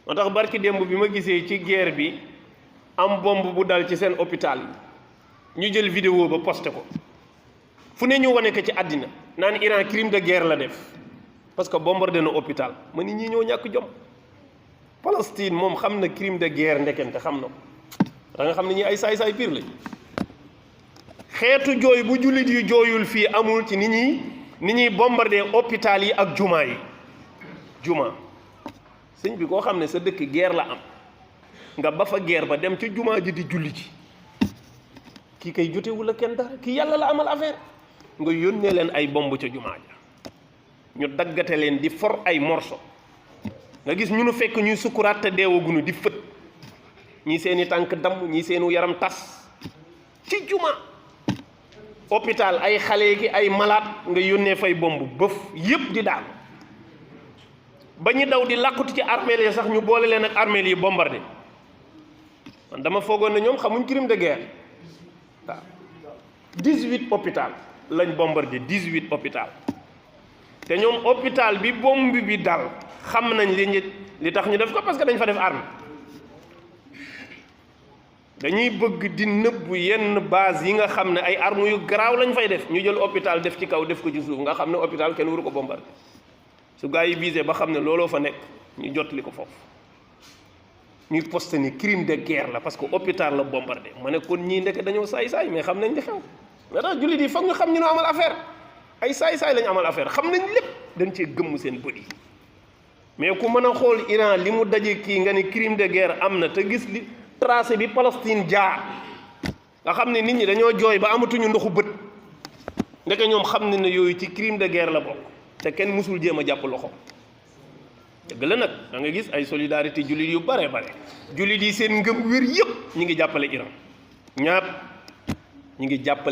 moo tax barki démb bi ma gisee ci guerre bi am bombe bu dal ci seen hôpital yi ñu jël vidéo ba posté ko fu ne ñu wane ko ci àddina naan Iran crime de guerre la def parce que bombardé na hôpital ma ni ñii ñoo ñàkk jom. Palestine moom xam na crime de guerre ndekente xam na ko da nga xam ne ñi ay saay-saay pire lañ xeetu jooy bu jullit yu jooyul fii amul ci ni ñuy bombardé hôpital yi ak jumaa yi jumaa sëñ bi koo xam ne sa dëkk guerre la am nga ba fa guerre ba dem ca jumaa ji di julli ci kii kay jotewul a kenn dara kii yàlla la amal affaire nga yónnee leen ay bomb ca jumaa ja ñu daggate leen di for ay morso nga gis ñu nu fekk ñuy sukkuraat te deewagunu di fët ñii seeni tànk damm ñii seenu yaram tas ci juma hôpital ay xale ki ay malade nga yónnee fay bomb bëf yépp di daal ba ñu daw di làqutu ci armeel yi sax ñu boole leen ak armeel yi bombardé man dama foogoon ne ñoom xamuñ crime de guerre waaw 18 hôpital lañ bombardé 18 hôpital te ñoom hôpital bi bomb bi dal xam nañ li tax ñu def ko parce que dañ fa def arme dañuy bëgg di nëbb yenn base yi nga xam ne ay armes yu garaaw lañ fay def ñu jël hôpital def ci kaw def ko ci suuf nga xam ne hôpital kenn waru ko bombardé su gaa yi visé ba xam ne looloo fa nekk ñu jot li ko foofu ñuy posté ni crime de guerre la parce que hôpital la bombardé ma ne kon ñii ndekk dañoo saay-saay mais xam nañ li xew nga tax jullit yi foog ñu xam ñu noo amal affaire ay saay-saay lañu amal affaire xam nañ lépp dañ cee gëmm seen bët yi mais ku mën a xool Iran li mu daje kii nga ni crime de guerre am na te gis li tracé bi Palestine jaar nga xam ne nit ñi dañoo jooy ba amatuñu ndoxu bët ndeke ñoom xam ne ne yooyu ci crime de guerre la bokk te kenn musul jéem a jàpp loxo dëgg la nag da nga gis ay solidarité jullit yu bare jullit yi seen ngëm wér yëpp ñi ngi jàppale Iran ñaap ñi ngi jàppale